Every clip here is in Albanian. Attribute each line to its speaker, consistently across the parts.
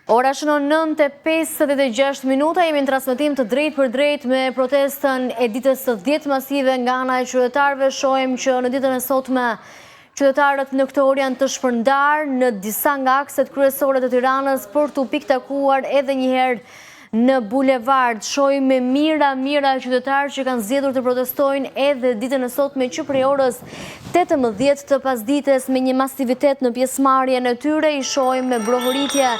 Speaker 1: Ora shënon 9:56 minuta, jemi në transmetim të drejt për drejt me protestën e ditës së 10 masive nga ana e qytetarëve. Shohim që në ditën e sotme Qytetarët në këtë orë janë të shpërndarë në disa nga akset kryesore të Tiranës për të piktakuar edhe njëherë në bulevard. Shohim mira qytetarë që kanë zgjedhur të protestojnë edhe ditën e sotme që prej orës 18 të pasdites me një masivitet në pjesëmarrjen e tyre. I shohim me brohoritje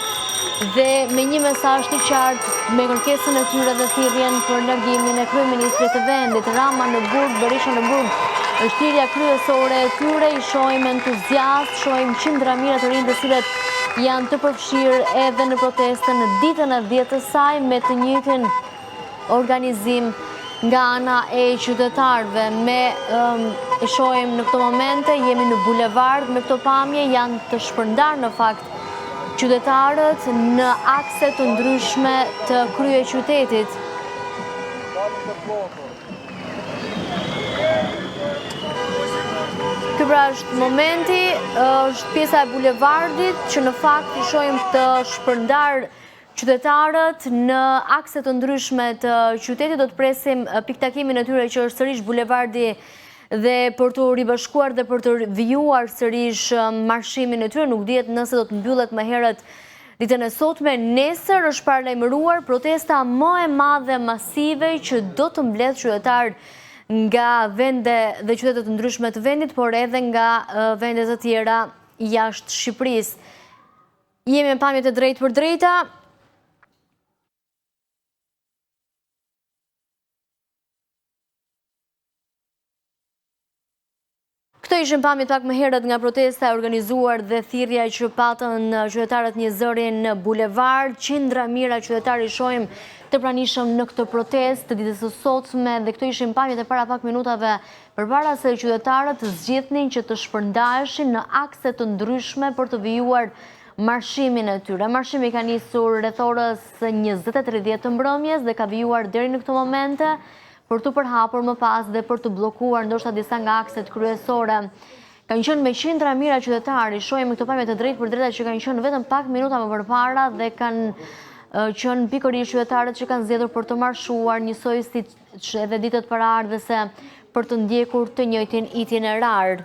Speaker 1: dhe me një mesazh të qartë me kërkesën e tyre dhe thirrjen për largimin e kryeministrit të vendit. Rama në burg, Berisha në burg është thirrja kryesore e tyre. I shohim entuziast, shohim qindra mira të rinj të cilët janë të përfshirë edhe në protestën në ditën e 10 të saj me të njëjtin organizim nga ana e qytetarëve. E shohim në këto momente, jemi në bulevard me këto pamje, janë të shpërndarë në fakt qytetarët në akse të ndryshme të kryeqytetit. Ky pra është momenti, është pjesa e bulevardit që në fakt i shohim të shpërndar qytetarët në akse të ndryshme të qytetit. Do të presim piktakimin e tyre që është sërish bulevardi dhe për të ribashkuar dhe për të vijuar sërish marshimin e tyre. Nuk dihet nëse do të mbyllet më herët ditën e sotme. Nesër është paralajmëruar protesta më e madhe masive që do të mbledh qytetarë nga vende dhe qytete të ndryshme të vendit, por edhe nga vende të tjera jashtë Shqipërisë. Jemi në pamje të drejtë për drejta. Këto ishin pamjet pak më herët nga protesta e organizuar dhe thirrja që patën qytetarët një zëri në bulevard. Qindra mira qytetarë i shohim të pranishëm në këtë protestë të ditës së sotme dhe këto ishin pamjet e para pak minutave përpara se qytetarët zgjidhnin që të shpërndaheshin në akse të ndryshme për të vijuar marshimin e tyre. Marshimi ka nisur rreth orës 20:30 të mbrëmjes dhe ka vijuar deri në këto momente për të përhapur më pas dhe për të bllokuar ndoshta disa nga akset kryesore. Kanë qenë me qindra mira qytetarë, shohim këto pamje të drejtë për drejta që kanë qenë vetëm pak minuta më përpara dhe kanë qenë pikërisht qytetarët që kanë zgjedhur për të marshuar njësoj siç edhe ditët paraardhëse për të ndjekur të njëjtin itinerar.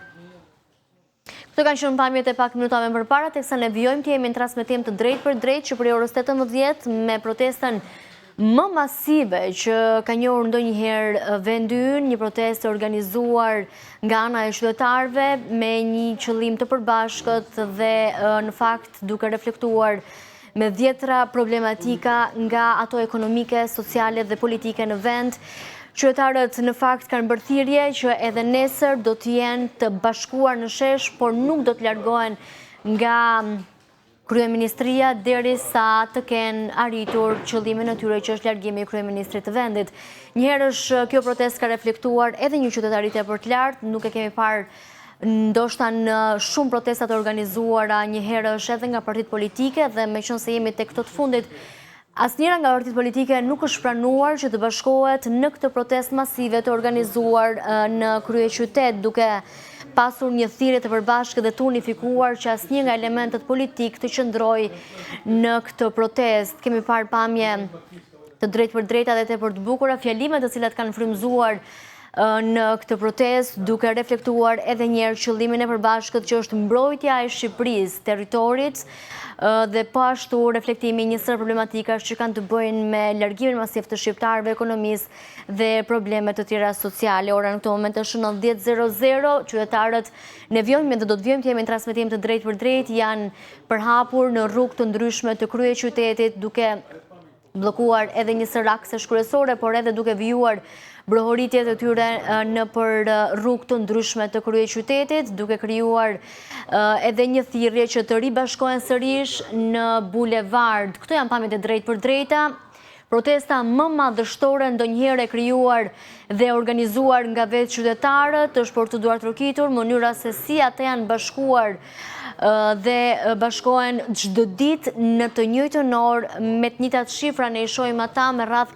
Speaker 1: Këto kanë qenë pamjet e pak minutave më përpara, teksa ne vijojmë të jemi në transmetim të drejtë për drejtë që prej orës 18 me protestën më masive që ka njohur ndonjëherë vendi ynë, një protestë organizuar nga ana e qytetarëve me një qëllim të përbashkët dhe në fakt duke reflektuar me dhjetra problematika nga ato ekonomike, sociale dhe politike në vend. Qytetarët në fakt kanë bërë thirrje që edhe nesër do të jenë të bashkuar në shesh, por nuk do të largohen nga kryeministria derisa të kenë arritur qëllimin e tyre që është largimi i kryeministrit të vendit. Njëherë është kjo protestë ka reflektuar edhe një qytetaritë për të lartë, nuk e kemi parë ndoshta në shumë protestat e organizuara njëherë është edhe nga partitë politike dhe meqense jemi tek këto të fundit, asnjëra nga partitë politike nuk është pranuar që të bashkohet në këtë protestë masive të organizuar në kryeqytet, duke pasur një thirrje të përbashkët dhe të unifikuar që asnjë nga elementët politik të qëndrojë në këtë protestë. Kemi parë pamje të drejtë për drejta dhe tepër të bukura, fjalime të cilat kanë frymzuar në këtë protestë, duke reflektuar edhe njerë qëllimin e përbashkët që është mbrojtja e Shqipërisë, territorit dhe po ashtu reflektimi një sër problematikash që kanë të bëjnë me largimin masiv të shqiptarëve, ekonomisë dhe probleme të tjera sociale. Ora në këto moment është 10:00, qytetarët ne vjojmë dhe do të vjojmë të jemi në transmetim të drejtë për drejtë, janë përhapur në rrugë të ndryshme të kryeqytetit, duke bllokuar edhe një sër aksesh kryesore, por edhe duke vijuar brohoritjet e tyre në për rrugë të ndryshme të kryeqytetit, duke krijuar edhe një thirrje që të ribashkohen sërish në bulevard. Këto janë pamjet e drejtë për drejta. Protesta më madhështore ndonjëherë e krijuar dhe organizuar nga vetë qytetarët është për të duar trokitur mënyra se si ata janë bashkuar dhe bashkohen çdo ditë në të njëjtën orë me të njëjtat shifra. Ne i shohim ata me radhë